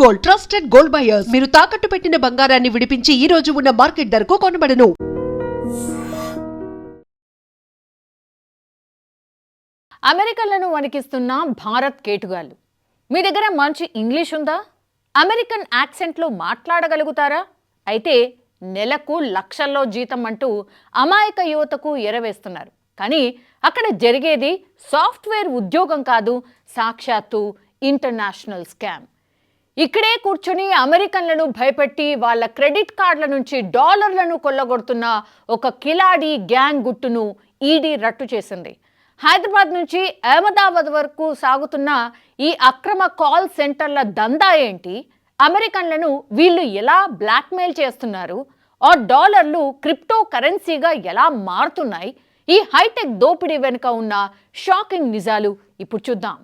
Gold, trusted gold buyers. మీరు తాకట్టు పెట్టిన బంగారాన్ని విడిపించి ఈ రోజు ఉన్న మార్కెట్ ధరకు కొనబడును. అమెరికన్లను వణికిస్తున్న భారత్ కేటుగాళ్ళు. మీ దగ్గర మంచి ఇంగ్లీష్ ఉందా? అమెరికన్ యాక్సెంట్లో మాట్లాడగలుగుతారా? అయితే నెలకు లక్షల్లో జీతం అంటూ అమాయక యువతకు ఎరవేస్తున్నారు. కానీ అక్కడ జరిగేది సాఫ్ట్వేర్ ఉద్యోగం కాదు, సాక్షాత్తు ఇంటర్నేషనల్ స్కామ్. ఇక్కడే కూర్చొని అమెరికన్లను భయపెట్టి వాళ్ళ క్రెడిట్ కార్డుల నుంచి డాలర్లను కొల్లగొడుతున్న ఒక కిలాడి గ్యాంగ్ గుట్టును ఈడీ రట్టు చేసింది. హైదరాబాద్ నుంచి అహ్మదాబాద్ వరకు సాగుతున్న ఈ అక్రమ కాల్ సెంటర్ల దందా ఏంటి? అమెరికన్లను వీళ్ళు ఎలా బ్లాక్మెయిల్ చేస్తున్నారు? ఆ డాలర్లు క్రిప్టో కరెన్సీగా ఎలా మారుతున్నాయి? ఈ హైటెక్ దోపిడీ వెనుక ఉన్న షాకింగ్ నిజాలు ఇప్పుడు చూద్దాం.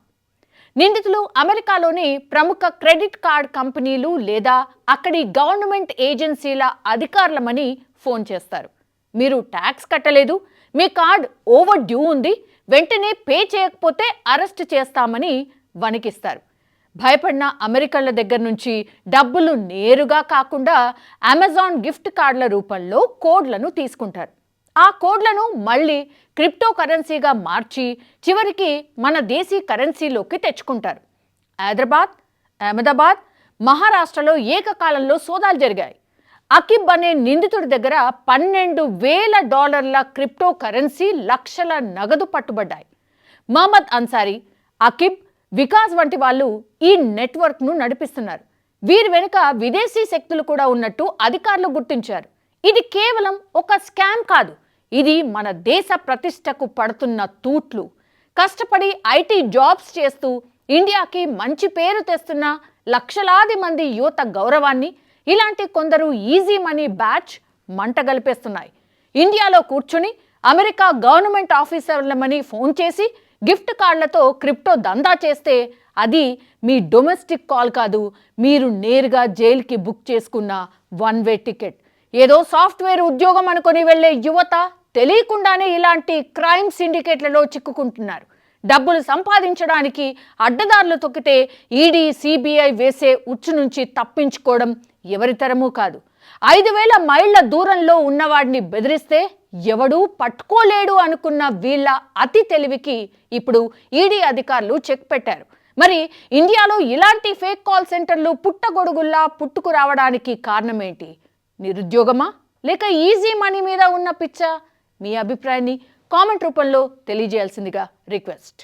నిందితులు అమెరికాలోని ప్రముఖ క్రెడిట్ కార్డ్ కంపెనీలు లేదా అక్కడి గవర్నమెంట్ ఏజెన్సీల అధికారులమని ఫోన్ చేస్తారు. మీరు ట్యాక్స్ కట్టలేదు, మీ కార్డ్ ఓవర్ డ్యూ ఉంది, వెంటనే పే చేయకపోతే అరెస్ట్ చేస్తామని వణికిస్తారు. భయపడిన అమెరికన్ల దగ్గర నుంచి డబ్బులు నేరుగా కాకుండా అమెజాన్ గిఫ్ట్ కార్డుల రూపంలో కోడ్లను తీసుకుంటారు. ఆ కోడ్లను మళ్ళీ క్రిప్టో కరెన్సీగా మార్చి చివరికి మన దేశీ కరెన్సీలోకి తెచ్చుకుంటారు. హైదరాబాద్, అహ్మదాబాద్, మహారాష్ట్రలో ఏకకాలంలో సోదాలు జరిగాయి. అకిబ్ అనే నిందితుడి దగ్గర $12,000 క్రిప్టో కరెన్సీ, లక్షల నగదు పట్టుబడ్డాయి. మహమ్మద్ అన్సారీ, అకిబ్, వికాస్ వంటి వాళ్ళు ఈ నెట్వర్క్ను నడిపిస్తున్నారు. వీరి వెనుక విదేశీ శక్తులు కూడా ఉన్నట్టు అధికారులు గుర్తించారు. ఇది కేవలం ఒక స్కామ్ కాదు, ఇది మన దేశ ప్రతిష్టకు పడుతున్న తూట్లు. కష్టపడి ఐటీ జాబ్స్ చేస్తూ ఇండియాకి మంచి పేరు తెస్తున్న లక్షలాది మంది యువత గౌరవాన్ని ఇలాంటి కొందరు ఈజీ మనీ బ్యాచ్ మంటగలిపేస్తున్నాయి. ఇండియాలో కూర్చుని అమెరికా గవర్నమెంట్ ఆఫీసర్లమని ఫోన్ చేసి గిఫ్ట్ కార్డులతో క్రిప్టో దందా చేస్తే అది మీ డొమెస్టిక్ కాల్ కాదు, మీరు నేరుగా జైలుకి బుక్ చేసుకున్న వన్ వే టికెట్. ఏదో సాఫ్ట్వేర్ ఉద్యోగం అనుకొని వెళ్లే యువత తెలియకుండానే ఇలాంటి క్రైమ్ సిండికేట్లలో చిక్కుకుంటున్నారు. డబ్బులు సంపాదించడానికి అడ్డదారులు తొక్కితే ఈడీ, సిబిఐ వేసే ఉచ్చు నుంచి తప్పించుకోవడం ఎవరితరమూ కాదు. 5,000 మైళ్ళ దూరంలో ఉన్నవాడిని బెదిరిస్తే ఎవడూ పట్టుకోలేడు అనుకున్న వీళ్ళ అతి తెలివికి ఇప్పుడు ఈడీ అధికారులు చెక్ పెట్టారు. మరి ఇండియాలో ఇలాంటి ఫేక్ కాల్ సెంటర్లు పుట్టగొడుగుల్లా పుట్టుకు రావడానికి కారణమేంటి? నిరుద్యోగమా, లేక ఈజీ మనీ మీద ఉన్న పిచ్చా? మీ అభిప్రాయాన్ని కామెంట్ రూపంలో తెలియజేయాల్సిందిగా రిక్వెస్ట్.